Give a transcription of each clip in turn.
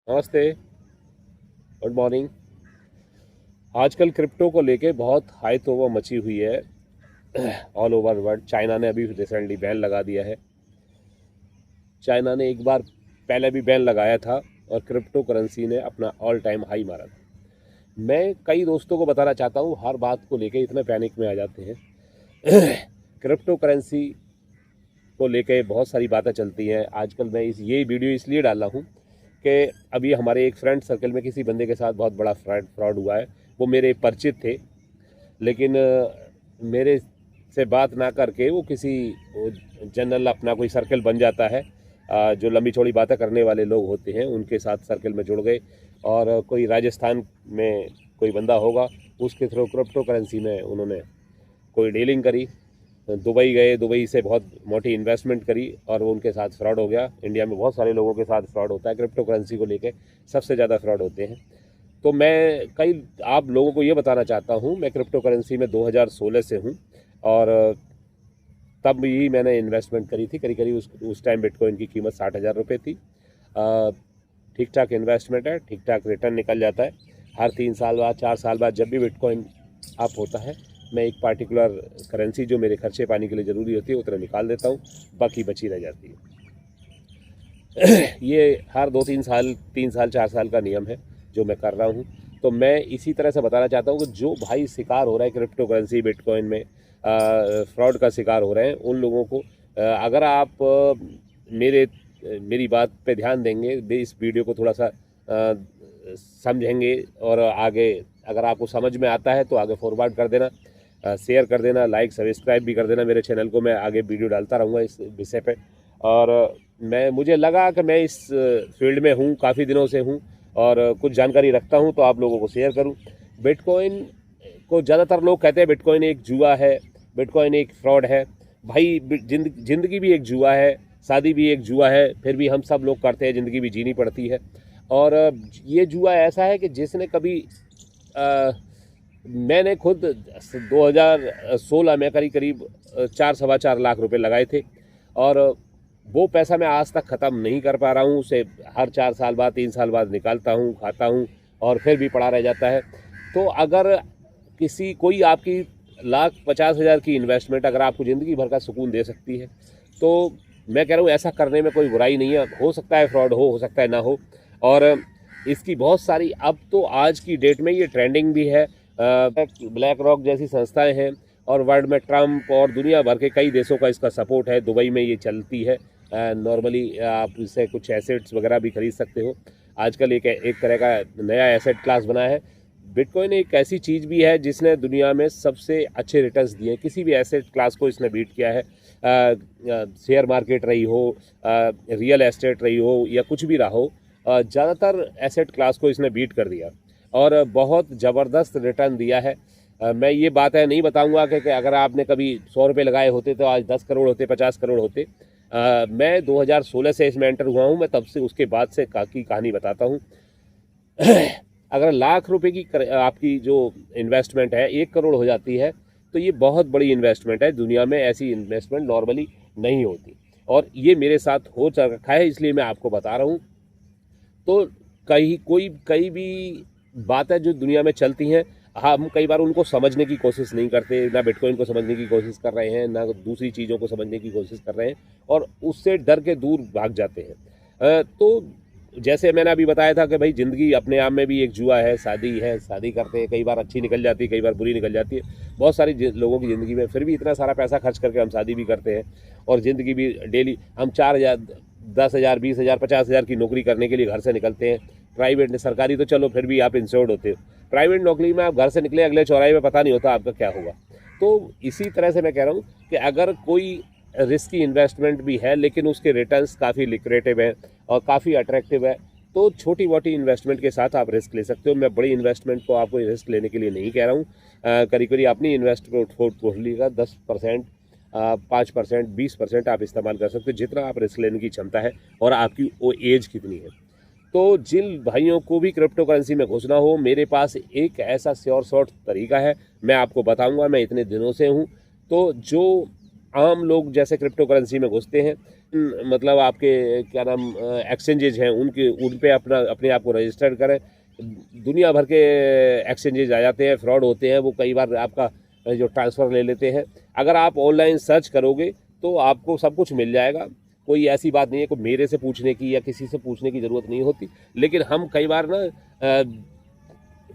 नमस्ते। Good morning. आजकल crypto को लेके बहुत हाई तौबा मची हुई है ऑल ओवर वर्ल्ड। चाइना ने अभी रिसेंटली बैन लगा दिया है। चाइना ने एक बार पहले भी बैन लगाया था और क्रिप्टो करेंसी ने अपना ऑल टाइम हाई मारा था। मैं कई दोस्तों को बताना चाहता हूँ, हर बात को लेके इतने पैनिक में आ जाते हैं क्रिप्टो करेंसी को लेके बहुत सारी बातें चलती हैं आजकल। मैं ये वीडियो इसलिए डाल रहा हूँ कि अभी हमारे एक फ्रेंड सर्कल में किसी बंदे के साथ बहुत बड़ा फ्रॉड हुआ है। वो मेरे परिचित थे, लेकिन मेरे से बात ना करके वो किसी जनरल अपना कोई सर्कल बन जाता है, जो लंबी चौड़ी बातें करने वाले लोग होते हैं उनके साथ सर्कल में जुड़ गए। और कोई राजस्थान में कोई बंदा होगा, उसके थ्रू क्रिप्टो करेंसी में उन्होंने कोई डीलिंग करी। दुबई गए, दुबई से बहुत मोटी इन्वेस्टमेंट करी और वो उनके साथ फ्रॉड हो गया। इंडिया में बहुत सारे लोगों के साथ फ्रॉड होता है, क्रिप्टो करेंसी को लेके सबसे ज़्यादा फ्रॉड होते हैं। तो मैं कई आप लोगों को ये बताना चाहता हूँ, मैं क्रिप्टो करेंसी में 2016 से हूँ और तब ही मैंने इन्वेस्टमेंट करी थी। करीब करीब उस टाइम बिटकॉइन की कीमत 60,000 रुपये थी। ठीक ठाक इन्वेस्टमेंट है, ठीक ठाक रिटर्न निकल जाता है। हर 3 साल बाद 4 साल बाद जब भी बिटकॉइन अप होता है, मैं एक पार्टिकुलर करेंसी जो मेरे खर्चे पानी के लिए ज़रूरी होती है उतना निकाल देता हूँ, बाकी बची रह जाती है ये हर 2-3 साल 3 साल 4 साल का नियम है जो मैं कर रहा हूँ। तो मैं इसी तरह से बताना चाहता हूँ कि जो भाई शिकार हो रहा है क्रिप्टो करेंसी बिटकॉइन में, फ्रॉड का शिकार हो रहे हैं, उन लोगों को अगर आप मेरी बात पे ध्यान देंगे, इस वीडियो को थोड़ा सा समझेंगे और आगे अगर आपको समझ में आता है तो आगे फॉरवर्ड कर देना, शेयर कर देना, लाइक सब्सक्राइब भी कर देना मेरे चैनल को। मैं आगे वीडियो डालता रहूँगा इस विषय पे। और मुझे लगा कि मैं इस फील्ड में हूँ, काफ़ी दिनों से हूँ और कुछ जानकारी रखता हूँ तो आप लोगों को शेयर करूँ। बिटकॉइन को ज़्यादातर लोग कहते हैं बिटकॉइन एक जुआ है, बिटकॉइन एक फ्रॉड है। भाई जिंदगी भी एक जुआ है, शादी भी एक जुआ है, फिर भी हम सब लोग करते हैं, ज़िंदगी भी जीनी पड़ती है। और ये जुआ ऐसा है कि जिसने कभी मैंने खुद 2016 में करीब करीब 4-4.25 लाख रुपए लगाए थे और वो पैसा मैं आज तक ख़त्म नहीं कर पा रहा हूँ। उसे हर 4 साल बाद 3 साल बाद निकालता हूँ, खाता हूँ और फिर भी पड़ा रह जाता है। तो अगर कोई आपकी 1,50,000 की इन्वेस्टमेंट अगर आपको ज़िंदगी भर का सुकून दे सकती है, तो मैं कह रहा हूँ ऐसा करने में कोई बुराई नहीं है। हो सकता है फ्रॉड हो सकता है ना हो। और इसकी बहुत सारी, अब तो आज की डेट में ये ट्रेंडिंग भी है। ब्लैक रॉक जैसी संस्थाएं हैं और वर्ल्ड में ट्रम्प और दुनिया भर के कई देशों का इसका सपोर्ट है। दुबई में ये चलती है। नॉर्मली आप इससे कुछ एसेट्स वगैरह भी खरीद सकते हो। आजकल एक तरह का नया एसेट क्लास बना है। बिटकॉइन एक ऐसी चीज़ भी है जिसने दुनिया में सबसे अच्छे रिटर्न्स दिए। किसी भी एसेट क्लास को इसने बीट किया है। शेयर मार्केट रही हो, रियल एस्टेट रही हो या कुछ भी रहा हो, ज़्यादातर एसेट क्लास को इसने बीट कर दिया और बहुत ज़बरदस्त रिटर्न दिया है। मैं ये बातें नहीं बताऊंगा कि अगर आपने कभी 100 रुपये लगाए होते तो आज 10 करोड़ होते, 50 करोड़ होते। मैं 2016 से इसमें एंटर हुआ हूँ, मैं तब से उसके बाद से की कहानी बताता हूँ अगर लाख रुपए की आपकी जो इन्वेस्टमेंट है 1 करोड़ हो जाती है तो ये बहुत बड़ी इन्वेस्टमेंट है। दुनिया में ऐसी इन्वेस्टमेंट नॉर्मली नहीं होती और ये मेरे साथ हो रखा है, इसलिए मैं आपको बता रहा हूँ। तो कई भी बातें जो दुनिया में चलती हैं, हम कई बार उनको समझने की कोशिश नहीं करते, ना बिटकॉइन को समझने की कोशिश कर रहे हैं, ना दूसरी चीज़ों को समझने की कोशिश कर रहे हैं और उससे डर के दूर भाग जाते हैं। तो जैसे मैंने अभी बताया था कि भाई ज़िंदगी अपने आप में भी एक जुआ है, शादी करते हैं, कई बार अच्छी निकल जाती है, कई बार बुरी निकल जाती है बहुत सारी लोगों की ज़िंदगी में। फिर भी इतना सारा पैसा खर्च करके हम शादी भी करते हैं और ज़िंदगी भी डेली हम 4,000, 10,000, 20,000, 50,000 की नौकरी करने के लिए घर से निकलते हैं। प्राइवेट ने, सरकारी तो चलो फिर भी आप इंश्योर्ड होते हो, प्राइवेट नौकरी में आप घर से निकले अगले चौराहे में पता नहीं होता आपका क्या होगा। तो इसी तरह से मैं कह रहा हूँ कि अगर कोई रिस्की इन्वेस्टमेंट भी है लेकिन उसके रिटर्न्स काफ़ी लिक्रेटिव हैं और काफ़ी अट्रैक्टिव है, तो छोटी मोटी इन्वेस्टमेंट के साथ आप रिस्क ले सकते हो। मैं बड़ी इन्वेस्टमेंट को आपको रिस्क लेने के लिए नहीं कह रहा हूँ। करीब करीब अपनी इन्वेस्टमेंट पोर्टफोलियो का 10%, 5%, 20% आप इस्तेमाल कर सकते हो, जितना आप रिस्क लेने की क्षमता है और आपकी वो एज कितनी है। तो जिन भाइयों को भी क्रिप्टो करेंसी में घुसना हो, मेरे पास एक ऐसा श्योर शॉर्ट तरीका है, मैं आपको बताऊंगा। मैं इतने दिनों से हूं। तो जो आम लोग जैसे क्रिप्टो करेंसी में घुसते हैं, मतलब आपके क्या नाम एक्सचेंजेज हैं उन पे अपने आप को रजिस्टर्ड करें। दुनिया भर के एक्सचेंजेज आ जाते हैं, फ्रॉड होते हैं, वो कई बार आपका जो ट्रांसफ़र ले लेते हैं। अगर आप ऑनलाइन सर्च करोगे तो आपको सब कुछ मिल जाएगा। कोई ऐसी बात नहीं है, कोई मेरे से पूछने की या किसी से पूछने की ज़रूरत नहीं होती। लेकिन हम कई बार ना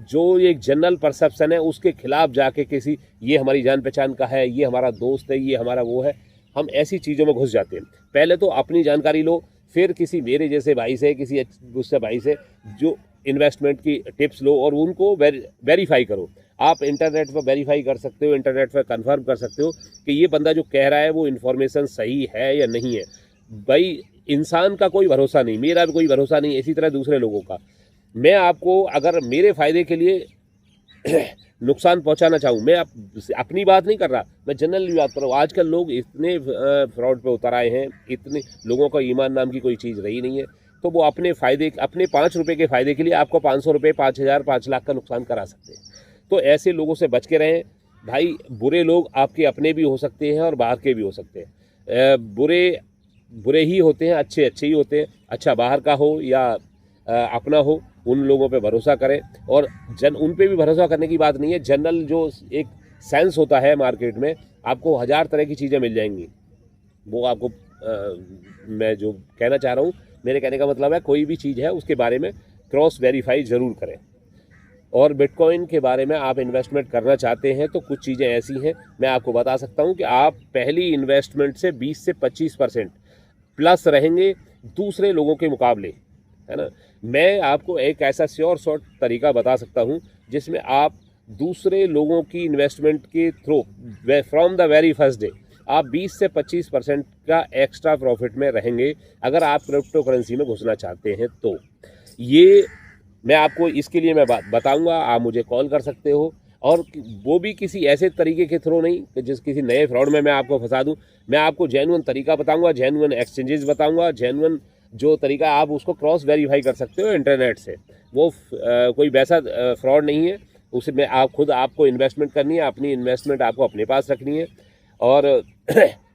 जो एक जनरल परसेप्शन है उसके खिलाफ जाके किसी, ये हमारी जान पहचान का है, ये हमारा दोस्त है, ये हमारा वो है, हम ऐसी चीज़ों में घुस जाते हैं। पहले तो अपनी जानकारी लो, फिर किसी मेरे जैसे भाई से, किसी दूसरे भाई से जो इन्वेस्टमेंट की टिप्स लो और उनको वेरीफाई करो। आप इंटरनेट पर वेरीफाई कर सकते हो, इंटरनेट पर कंफर्म कर सकते हो कि ये बंदा जो कह रहा है वो इन्फॉर्मेशन सही है या नहीं है। भाई इंसान का कोई भरोसा नहीं, मेरा भी कोई भरोसा नहीं, इसी तरह दूसरे लोगों का। मैं आपको अगर मेरे फ़ायदे के लिए नुकसान पहुंचाना चाहूँ, मैं अपनी बात नहीं कर रहा, मैं जनरली बात कर रहा हूँ। आजकल लोग इतने फ्रॉड पे उतर आए हैं, इतने लोगों का ईमान नाम की कोई चीज़ रही नहीं है, तो वो अपने फ़ायदे, अपने 5 रुपये के फ़ायदे के लिए आपको 500 रुपये, 5,000, 5 लाख का नुकसान करा सकते हैं। तो ऐसे लोगों से बच के रहें भाई। बुरे लोग आपके अपने भी हो सकते हैं और बाहर के भी हो सकते हैं। बुरे ही होते हैं, अच्छे ही होते हैं। अच्छा बाहर का हो या अपना हो, उन लोगों पे भरोसा करें। और उन पे भी भरोसा करने की बात नहीं है, जनरल जो एक सेंस होता है मार्केट में, आपको 1000 तरह की चीज़ें मिल जाएंगी। वो आपको मैं जो कहना चाह रहा हूँ, मेरे कहने का मतलब है कोई भी चीज़ है उसके बारे में क्रॉस वेरीफाई ज़रूर करें। और बिटकॉइन के बारे में आप इन्वेस्टमेंट करना चाहते हैं तो कुछ चीज़ें ऐसी हैं, मैं आपको बता सकता हूँ कि आप पहली इन्वेस्टमेंट से 20 से 25% प्लस रहेंगे दूसरे लोगों के मुकाबले, है ना। मैं आपको एक ऐसा श्योर शॉर्ट तरीका बता सकता हूँ जिसमें आप दूसरे लोगों की इन्वेस्टमेंट के through from the very first day आप 20 से 25% का एक्स्ट्रा प्रॉफिट में रहेंगे अगर आप क्रिप्टो करेंसी में घुसना चाहते हैं तो। ये मैं आपको इसके लिए मैं बताऊंगा, आप मुझे कॉल कर सकते हो। और वो भी किसी ऐसे तरीके के थ्रू नहीं कि किसी नए फ्रॉड में मैं आपको फंसा दूं। मैं आपको जेन्युइन तरीका बताऊंगा, जेन्युइन एक्सचेंजेस बताऊंगा, जेन्युइन जो तरीका आप उसको क्रॉस वेरीफाई कर सकते हो इंटरनेट से। वो कोई वैसा फ्रॉड नहीं है, उसमें आप खुद आपको इन्वेस्टमेंट करनी है, अपनी इन्वेस्टमेंट आपको अपने पास रखनी है। और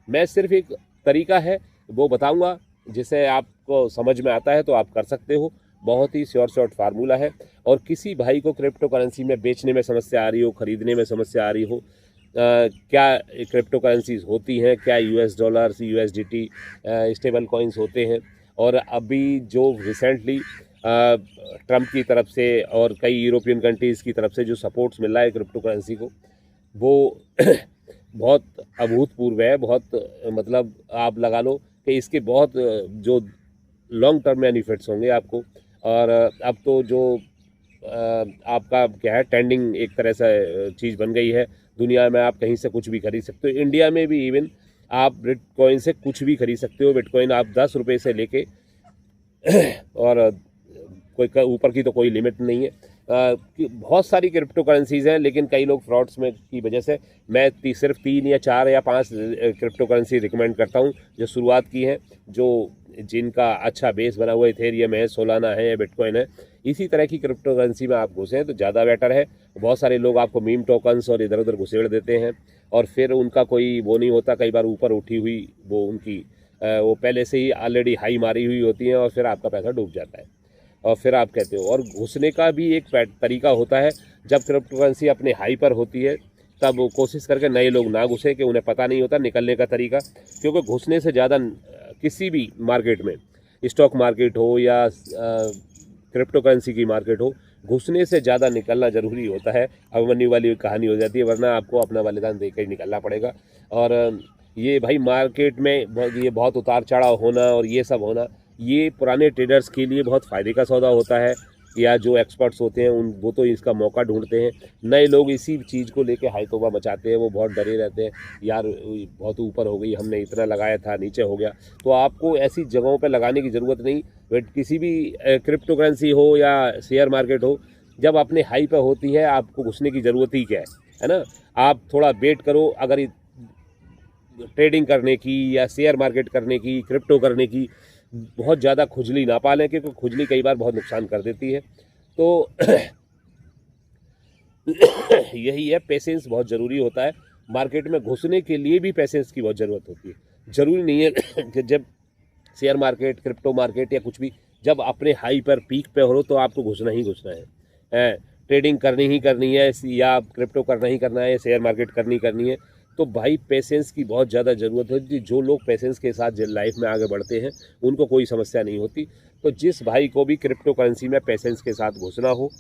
मैं सिर्फ एक तरीका है वो बताऊंगा जिसे आपको समझ में आता है तो आप कर सकते हो। बहुत ही शॉर्ट फार्मूला है। और किसी भाई को क्रिप्टो करेंसी में बेचने में समस्या आ रही हो, ख़रीदने में समस्या आ रही हो, क्या क्रिप्टो करेंसीज होती हैं, क्या US dollars, USDT stable coins होते हैं, और अभी जो रिसेंटली ट्रम्प की तरफ से और कई यूरोपियन कंट्रीज़ की तरफ से जो सपोर्ट्स मिल रहा है क्रिप्टो करेंसी को, वो बहुत अभूतपूर्व है। बहुत मतलब आप लगा लो कि इसके बहुत जो लॉन्ग टर्म बेनिफिट्स होंगे आपको। और अब तो जो आपका क्या है, ट्रेंडिंग एक तरह से चीज़ बन गई है दुनिया में। आप कहीं से कुछ भी खरीद सकते हो, इंडिया में भी इवन आप बिटकॉइन से कुछ भी खरीद सकते हो। बिटकॉइन आप 10 रुपये से लेके और कोई ऊपर की तो कोई लिमिट नहीं है। बहुत सारी क्रिप्टो करेंसीज़ हैं, लेकिन कई लोग फ्रॉड्स में की वजह से मैं सिर्फ 3 या 4 या 5 क्रिप्टो करेंसी रिकमेंड करता हूं जो शुरुआत की हैं, जो जिनका अच्छा बेस बना हुआ इथेरियम है, सोलाना है, बिटकॉइन है। इसी तरह की क्रिप्टो करेंसी में आप घुसें तो ज़्यादा बेटर है। बहुत सारे लोग आपको मीम टोकन्स और इधर उधर घुसेड़ देते हैं और फिर उनका कोई वो नहीं होता। कई बार ऊपर उठी हुई वो उनकी वो पहले से ही ऑलरेडी हाई मारी हुई होती हैं और फिर आपका पैसा डूब जाता है और फिर आप कहते हो। और घुसने का भी एक तरीका होता है, जब क्रिप्टो करेंसी अपने हाई पर होती है तब वो कोशिश करके नए लोग ना घुसें कि उन्हें पता नहीं होता निकलने का तरीका। क्योंकि घुसने से ज़्यादा किसी भी मार्केट में, स्टॉक मार्केट हो या क्रिप्टो करेंसी की मार्केट हो, घुसने से ज़्यादा निकलना ज़रूरी होता है। अभिमन्यु वाली कहानी हो जाती है, वरना आपको अपना बलिदान देकर ही निकलना पड़ेगा। और ये भाई मार्केट में ये बहुत उतार चढ़ाव होना और ये सब होना, ये पुराने ट्रेडर्स के लिए बहुत फ़ायदे का सौदा होता है, या जो एक्सपर्ट्स होते हैं वो तो इसका मौका ढूंढते हैं। नए लोग इसी चीज़ को लेके हाई तौबा मचाते हैं, वो बहुत डरे रहते हैं, यार बहुत ऊपर हो गई, हमने इतना लगाया था नीचे हो गया। तो आपको ऐसी जगहों पे लगाने की ज़रूरत नहीं। बट किसी भी क्रिप्टो करेंसी हो या शेयर मार्केट हो, जब अपने हाई पे होती है आपको घुसने की ज़रूरत ही क्या है ना। आप थोड़ा वेट करो। अगर ट्रेडिंग करने की या शेयर मार्केट करने की, क्रिप्टो करने की बहुत ज़्यादा खुजली ना पालें, क्योंकि खुजली कई बार बहुत नुकसान कर देती है। तो यही है, पेशेंस बहुत ज़रूरी होता है। मार्केट में घुसने के लिए भी पेशेंस की बहुत ज़रूरत होती है। ज़रूरी नहीं है कि जब शेयर मार्केट, क्रिप्टो मार्केट या कुछ भी जब अपने हाई पर पीक पे हो तो आपको घुसना ही घुसना है। ट्रेडिंग करनी ही करनी है या क्रिप्टो करना ही करना है, शेयर मार्केट करनी है। तो भाई पेशेंस की बहुत ज़्यादा ज़रूरत होती है। जो लोग पेशेंस के साथ लाइफ में आगे बढ़ते हैं उनको कोई समस्या नहीं होती। तो जिस भाई को भी क्रिप्टो करेंसी में पेशेंस के साथ घुसना हो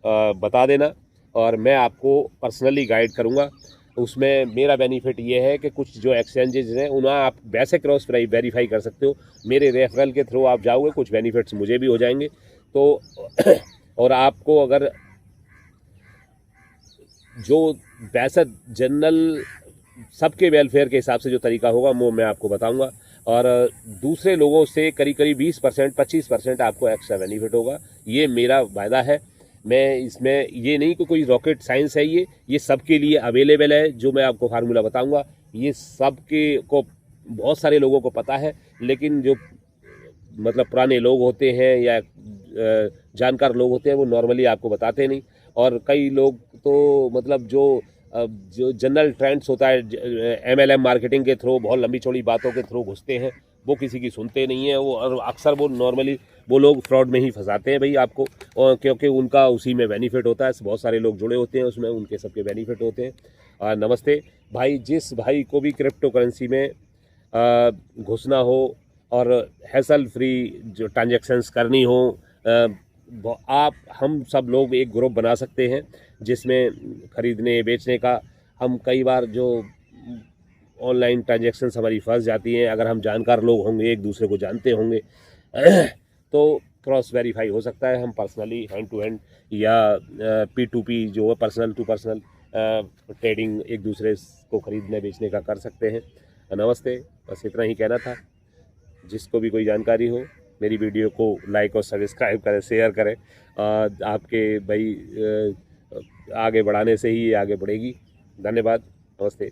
बता देना, और मैं आपको पर्सनली गाइड करूँगा। उसमें मेरा बेनिफिट ये है कि कुछ जो एक्सचेंजेस हैं उन्हें आप वैसे क्रॉस वेरीफाई कर सकते हो। मेरे रेफरल के थ्रू आप जाओगे, कुछ बेनिफिट्स मुझे भी हो जाएंगे। तो और आपको अगर जो वैसा जनरल सबके वेलफेयर के हिसाब से जो तरीका होगा वो मैं आपको बताऊंगा। और दूसरे लोगों से करीब 20% 25% आपको एक्स्ट्रा बेनिफिट होगा, ये मेरा वायदा है। मैं इसमें ये नहीं कि कोई रॉकेट साइंस है, ये सबके लिए अवेलेबल है। जो मैं आपको फार्मूला बताऊंगा ये सबके को बहुत सारे लोगों को पता है, लेकिन जो मतलब पुराने लोग होते हैं या जानकार लोग होते हैं वो नॉर्मली आपको बताते नहीं। और कई लोग तो मतलब जो जनरल ट्रेंड्स होता है MLM मार्केटिंग के थ्रू बहुत लंबी चौड़ी बातों के थ्रू घुसते हैं, वो किसी की सुनते नहीं है। वो और अक्सर वो नॉर्मली वो लोग फ्रॉड में ही फंसाते हैं भाई आपको, और क्योंकि उनका उसी में बेनिफिट होता है। बहुत सारे लोग जुड़े होते हैं उसमें, उनके सबके बेनिफिट होते हैं। नमस्ते भाई, जिस भाई को भी क्रिप्टो करेंसी में घुसना हो और हैसल फ्री जो ट्रांजैक्शंस करनी हो, आप हम सब लोग एक ग्रुप बना सकते हैं जिसमें खरीदने बेचने का हम कई बार जो ऑनलाइन ट्रांजैक्शंस हमारी फंस जाती हैं, अगर हम जानकार लोग होंगे, एक दूसरे को जानते होंगे तो क्रॉस वेरीफाई हो सकता है। हम पर्सनली हैंड टू हैंड या P2P जो है पर्सनल टू पर्सनल ट्रेडिंग एक दूसरे को खरीदने बेचने का कर सकते हैं। नमस्ते, बस इतना ही कहना था। जिसको भी कोई जानकारी हो मेरी वीडियो को लाइक और सब्सक्राइब करें, शेयर करें। आपके भाई आगे बढ़ाने से ही आगे बढ़ेगी। धन्यवाद, नमस्ते।